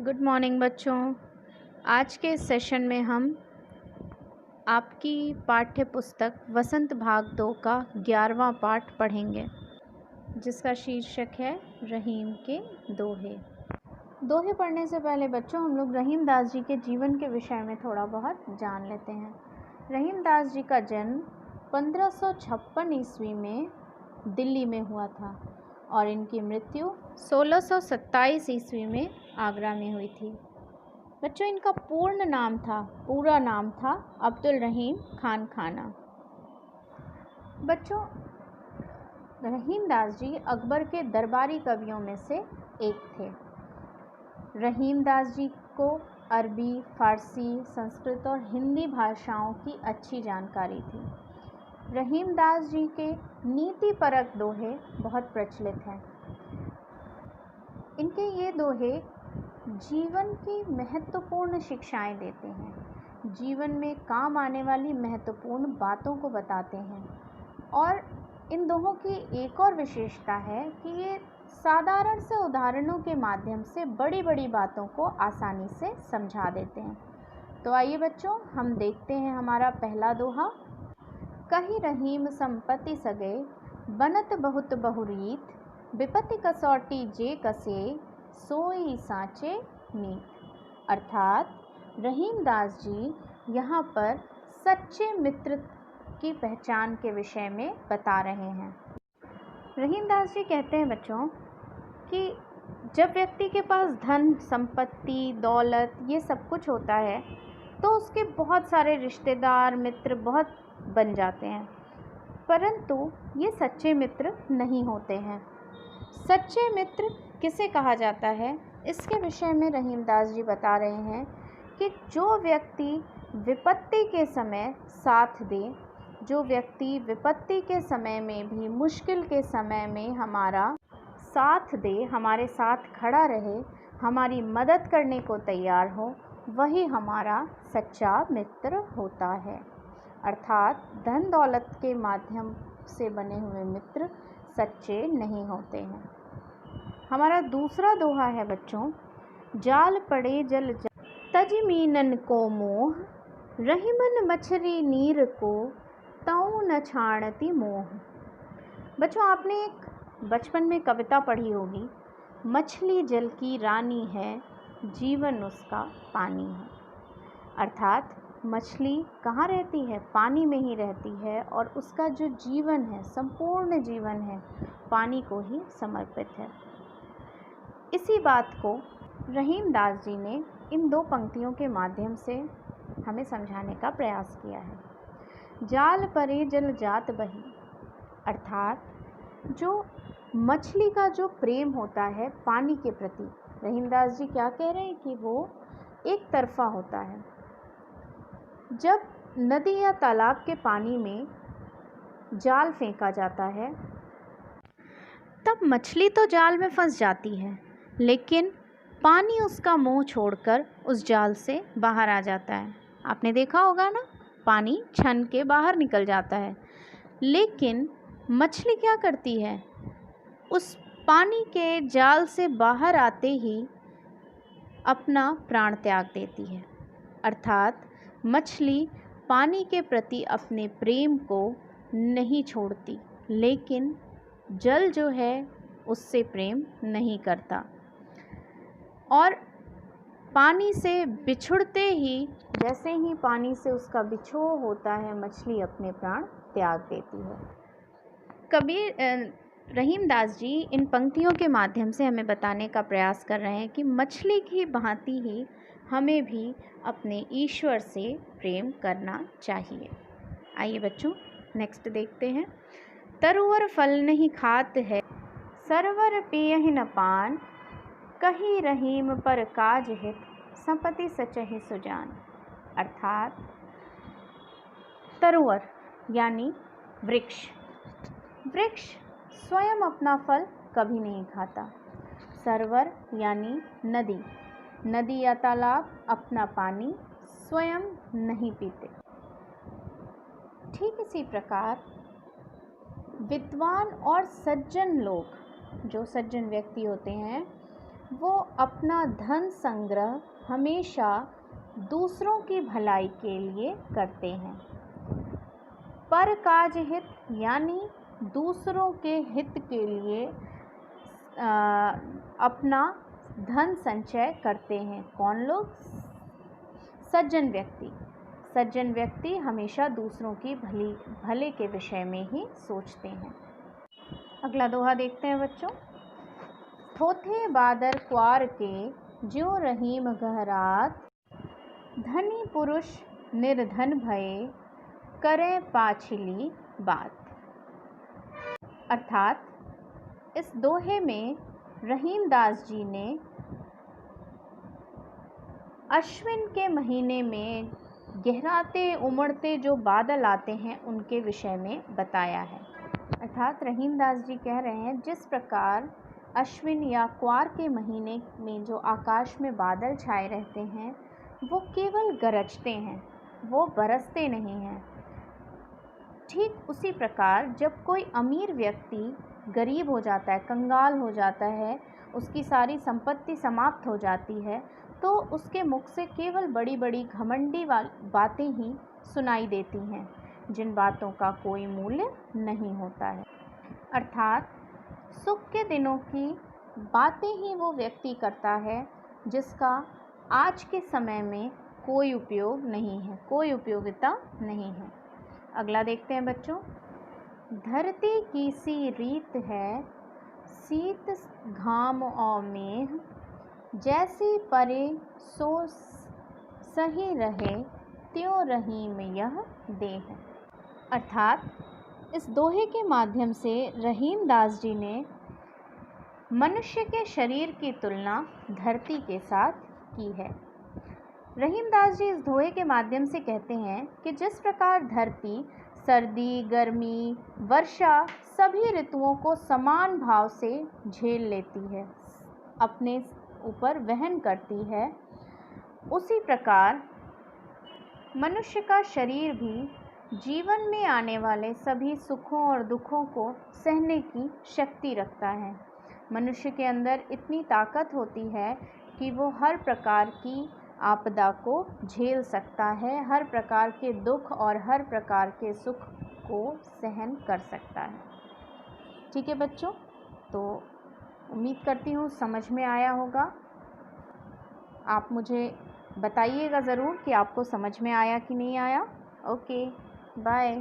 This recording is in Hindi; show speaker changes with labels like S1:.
S1: गुड मॉर्निंग बच्चों। आज के इस सेशन में हम आपकी पाठ्य पुस्तक वसंत भाग 2 का 11वां पाठ पढ़ेंगे, जिसका शीर्षक है रहीम के दोहे। दोहे पढ़ने से पहले बच्चों हम लोग रहीम दास जी के जीवन के विषय में थोड़ा बहुत जान लेते हैं। रहीम दास जी का जन्म 1556 ईस्वी में दिल्ली में हुआ था और इनकी मृत्यु 1627 ईस्वी में आगरा में हुई थी। बच्चों, इनका पूरा नाम था अब्दुल रहीम खान खाना। बच्चों, रहीम दास जी अकबर के दरबारी कवियों में से एक थे। रहीम दास जी को अरबी, फारसी, संस्कृत और हिंदी भाषाओं की अच्छी जानकारी थी। रहीम दास जी के नीतिपरक दोहे बहुत प्रचलित हैं। इनके ये दोहे जीवन की महत्वपूर्ण शिक्षाएं देते हैं, जीवन में काम आने वाली महत्वपूर्ण बातों को बताते हैं। और इन दोहों की एक और विशेषता है कि ये साधारण से उदाहरणों के माध्यम से बड़ी बड़ी बातों को आसानी से समझा देते हैं। तो आइए बच्चों, हम देखते हैं हमारा पहला दोहा। कही रहीम संपत्ति सगे, बनत बहुत बहुरीत, विपत्ति कसौटी जे कसे, सोई साँचे मीत। अर्थात रहीम दास जी यहाँ पर सच्चे मित्र की पहचान के विषय में बता रहे हैं। रहीम दास जी कहते हैं बच्चों कि जब व्यक्ति के पास धन, संपत्ति, दौलत ये सब कुछ होता है तो उसके बहुत सारे रिश्तेदार, मित्र बहुत बन जाते हैं, परंतु ये सच्चे मित्र नहीं होते हैं। सच्चे मित्र किसे कहा जाता है, इसके विषय में रहीम दास जी बता रहे हैं कि जो व्यक्ति विपत्ति के समय साथ दे, जो व्यक्ति विपत्ति के समय में भी, मुश्किल के समय में हमारा साथ दे, हमारे साथ खड़ा रहे, हमारी मदद करने को तैयार हो, वही हमारा सच्चा मित्र होता है। अर्थात धन दौलत के माध्यम से बने हुए मित्र सच्चे नहीं होते हैं। हमारा दूसरा दोहा है बच्चों, जाल पड़े जल तज मीनन को मोह, रहीमन मछली नीर को तऊ न छाणती मोह। बच्चों, आपने एक बचपन में कविता पढ़ी होगी, मछली जल की रानी है, जीवन उसका पानी है। अर्थात मछली कहाँ रहती है? पानी में ही रहती है और उसका जो जीवन है, संपूर्ण जीवन है, पानी को ही समर्पित है। इसी बात को रहीम दास जी ने इन दो पंक्तियों के माध्यम से हमें समझाने का प्रयास किया है। जाल परे जल जात बही, अर्थात जो मछली का जो प्रेम होता है पानी के प्रति, रहीम दास जी क्या कह रहे हैं कि वो एक तरफा होता है। जब नदी या तालाब के पानी में जाल फेंका जाता है तब मछली तो जाल में फंस जाती है, लेकिन पानी उसका मुंह छोड़कर उस जाल से बाहर आ जाता है। आपने देखा होगा ना, पानी छन के बाहर निकल जाता है, लेकिन मछली क्या करती है? उस पानी के जाल से बाहर आते ही अपना प्राण त्याग देती है। अर्थात मछली पानी के प्रति अपने प्रेम को नहीं छोड़ती, लेकिन जल जो है उससे प्रेम नहीं करता और पानी से बिछुड़ते ही, जैसे ही पानी से उसका बिछोह होता है, मछली अपने प्राण त्याग देती है। रहीम दास जी इन पंक्तियों के माध्यम से हमें बताने का प्रयास कर रहे हैं कि मछली की भांति ही हमें भी अपने ईश्वर से प्रेम करना चाहिए। आइए बच्चों, नेक्स्ट देखते हैं। तरुवर फल नहीं खात है, सरवर पियहि न पान, कही रहीम पर काज हित, संपत्ति सचहि सुजान। अर्थात तरुवर यानी वृक्ष स्वयं अपना फल कभी नहीं खाता। सरोवर यानी नदी या तालाब अपना पानी स्वयं नहीं पीते। ठीक इसी प्रकार विद्वान और सज्जन लोग, जो सज्जन व्यक्ति होते हैं, वो अपना धन संग्रह हमेशा दूसरों की भलाई के लिए करते हैं। परकाज हित यानी दूसरों के हित के लिए अपना धन संचय करते हैं। कौन लोग? सज्जन व्यक्ति। सज्जन व्यक्ति हमेशा दूसरों की भले के विषय में ही सोचते हैं। अगला दोहा देखते हैं बच्चों। थोथे बादर क्वार के ज्यों रहीम गहरात, धनी पुरुष निर्धन भये करें पाछिली बात। अर्थात इस दोहे में रहीम दास जी ने अश्विन के महीने में गहराते उमड़ते जो बादल आते हैं उनके विषय में बताया है। अर्थात रहीम दास जी कह रहे हैं जिस प्रकार अश्विन या क्वार के महीने में जो आकाश में बादल छाए रहते हैं वो केवल गरजते हैं, वो बरसते नहीं हैं। ठीक उसी प्रकार जब कोई अमीर व्यक्ति गरीब हो जाता है, कंगाल हो जाता है, उसकी सारी संपत्ति समाप्त हो जाती है, तो उसके मुख से केवल बड़ी बड़ी घमंडी बातें ही सुनाई देती हैं, जिन बातों का कोई मूल्य नहीं होता है। अर्थात सुख के दिनों की बातें ही वो व्यक्ति करता है जिसका आज के समय में कोई उपयोग नहीं है, कोई उपयोगिता नहीं है। अगला देखते हैं बच्चों। धरती की सी रीत है, शीत घाम और मेह, जैसी परे सो सही रहे, त्यों रहीम यह देह। अर्थात इस दोहे के माध्यम से रहीम दास जी ने मनुष्य के शरीर की तुलना धरती के साथ की है। रहीम दास जी इस दोहे के माध्यम से कहते हैं कि जिस प्रकार धरती सर्दी, गर्मी, वर्षा सभी ऋतुओं को समान भाव से झेल लेती है, अपने ऊपर वहन करती है, उसी प्रकार मनुष्य का शरीर भी जीवन में आने वाले सभी सुखों और दुखों को सहने की शक्ति रखता है। मनुष्य के अंदर इतनी ताकत होती है कि वो हर प्रकार की आपदा को झेल सकता है, हर प्रकार के दुख और हर प्रकार के सुख को सहन कर सकता है। ठीक है बच्चों, तो उम्मीद करती हूँ समझ में आया होगा। आप मुझे बताइएगा ज़रूर कि आपको समझ में आया कि नहीं आया। Okay, bye.